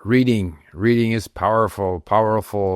Reading is powerful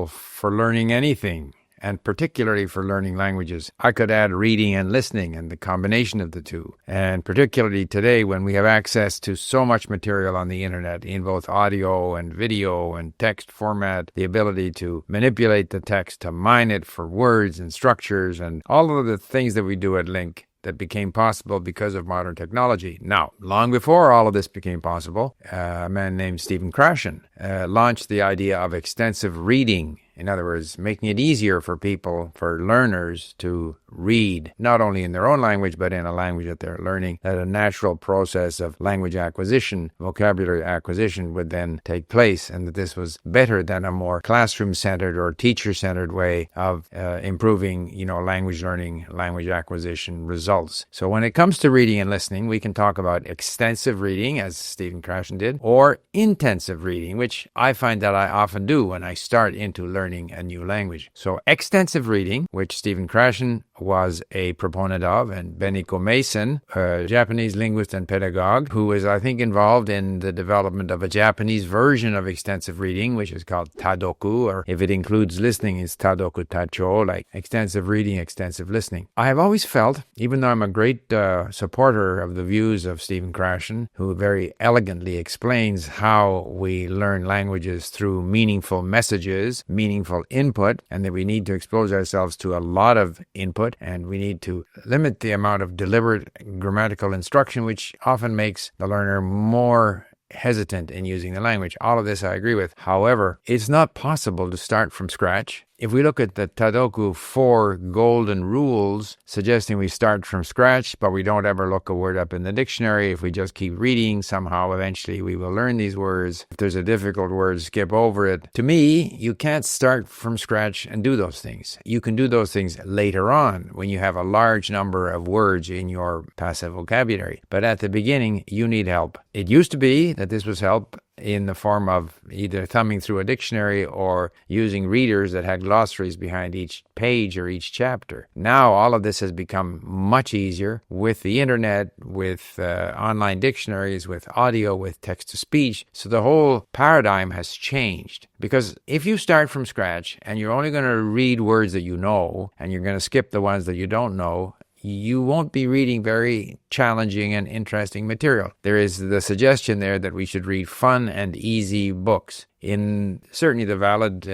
for learning anything, and particularly for learning languages. I could add reading and listening and the combination of the two. And particularly today when we have access to so much material on the internet in both audio and video and text format, the ability to manipulate the text, to mine it for words and structures and all of the things that we do at Link that became possible because of modern technology. Now, long before all of this became possible, a man named Stephen Krashen launched the idea of extensive reading. In other words, making it easier for people, for learners to read, not only in their own language, but in a language that they're learning, that a natural process of language acquisition, vocabulary acquisition would then take place, and that this was better than a more classroom-centered or teacher-centered way of improving, language learning, language acquisition results. So when it comes to reading and listening, we can talk about extensive reading, as Stephen Krashen did, or intensive reading, which I find that I often do when I start into learning a new language. So extensive reading, which Stephen Krashen was a proponent of, and Beniko Mason, a Japanese linguist and pedagogue, who is, I think, involved in the development of a Japanese version of extensive reading, which is called Tadoku, or if it includes listening, it's Tadoku Tacho, like extensive reading, extensive listening. I have always felt, even though I'm a great supporter of the views of Stephen Krashen, who very elegantly explains how we learn languages through meaningful messages, meaningful input, and that we need to expose ourselves to a lot of input, and we need to limit the amount of deliberate grammatical instruction, which often makes the learner more hesitant in using the language. All of this I agree with. However, it's not possible to start from scratch. If we look at the Tadoku 4 golden rules, suggesting we start from scratch, but we don't ever look a word up in the dictionary, if we just keep reading, somehow eventually we will learn these words. If there's a difficult word, skip over it. To me, you can't start from scratch and do those things. You can do those things later on when you have a large number of words in your passive vocabulary. But at the beginning, you need help. It used to be that this was help in the form of either thumbing through a dictionary or using readers that had glossaries behind each page or each chapter. Now all of this has become much easier with the internet, with online dictionaries, with audio, with text-to-speech. So the whole paradigm has changed. Because if you start from scratch and you're only going to read words that you know and you're going to skip the ones that you don't know, you won't be reading very challenging and interesting material. There is the suggestion there that we should read fun and easy books, in certainly the valid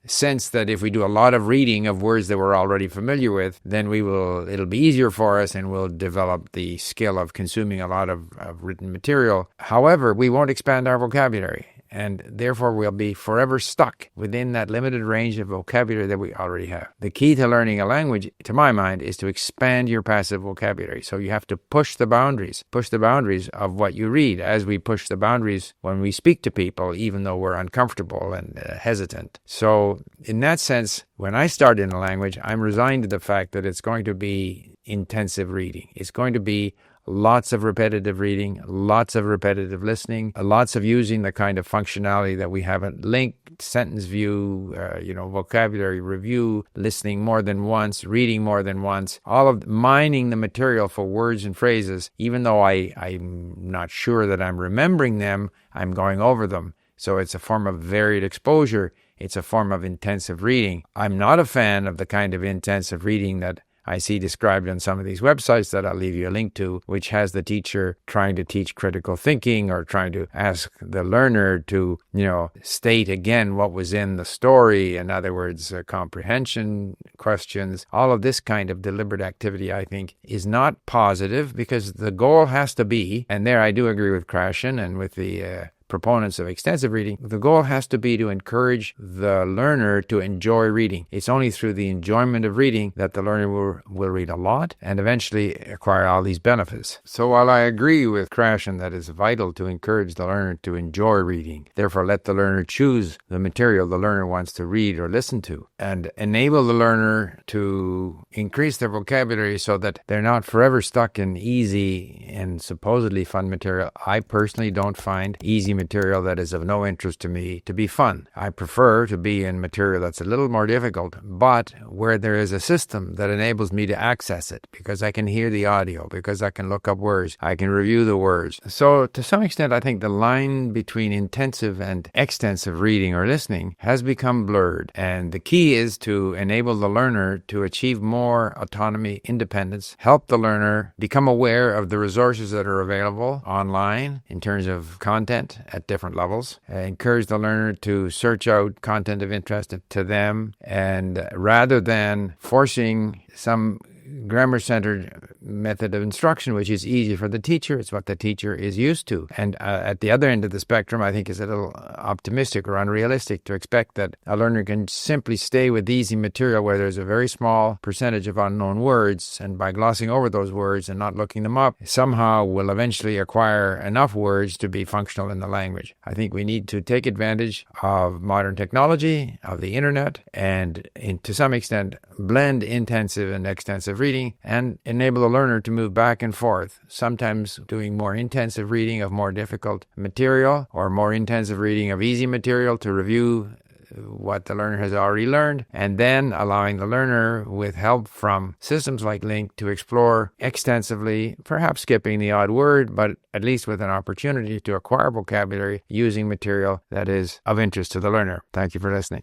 sense that if we do a lot of reading of words that we're already familiar with, then it'll be easier for us and we'll develop the skill of consuming a lot of written material. However, we won't expand our vocabulary, and therefore we'll be forever stuck within that limited range of vocabulary that we already have. The key to learning a language, to my mind, is to expand your passive vocabulary. So you have to push the boundaries of what you read, as we push the boundaries when we speak to people, even though we're uncomfortable and hesitant. So in that sense, when I start in a language, I'm resigned to the fact that it's going to be intensive reading. It's going to be lots of repetitive reading, lots of repetitive listening, lots of using the kind of functionality that we have at Link, sentence view, vocabulary review, listening more than once, reading more than once, all of mining the material for words and phrases. Even though I'm not sure that I'm remembering them, I'm going over them. So it's a form of varied exposure. It's a form of intensive reading. I'm not a fan of the kind of intensive reading that I see described on some of these websites that I'll leave you a link to, which has the teacher trying to teach critical thinking or trying to ask the learner to, state again what was in the story. In other words, comprehension questions. All of this kind of deliberate activity, I think, is not positive, because the goal has to be, and there I do agree with Krashen and with the proponents of extensive reading, the goal has to be to encourage the learner to enjoy reading. It's only through the enjoyment of reading that the learner will read a lot and eventually acquire all these benefits. So while I agree with Krashen that it's vital to encourage the learner to enjoy reading, therefore let the learner choose the material the learner wants to read or listen to, and enable the learner to increase their vocabulary so that they're not forever stuck in easy and supposedly fun material. I personally don't find easy material that is of no interest to me to be fun. I prefer to be in material that's a little more difficult, but where there is a system that enables me to access it, because I can hear the audio, because I can look up words, I can review the words. So to some extent, I think the line between intensive and extensive reading or listening has become blurred. And the key is to enable the learner to achieve more autonomy, independence, help the learner become aware of the resources that are available online in terms of content at different levels, encourage the learner to search out content of interest to them, and rather than forcing some grammar-centered method of instruction, which is easy for the teacher, it's what the teacher is used to. And at the other end of the spectrum, I think is a little optimistic or unrealistic to expect that a learner can simply stay with easy material where there's a very small percentage of unknown words, and by glossing over those words and not looking them up, somehow will eventually acquire enough words to be functional in the language. I think we need to take advantage of modern technology, of the internet, and to some extent blend intensive and extensive reading and enable the learner to move back and forth, sometimes doing more intensive reading of more difficult material or more intensive reading of easy material to review what the learner has already learned, and then allowing the learner, with help from systems like LINC, to explore extensively, perhaps skipping the odd word, but at least with an opportunity to acquire vocabulary using material that is of interest to the learner. Thank you for listening.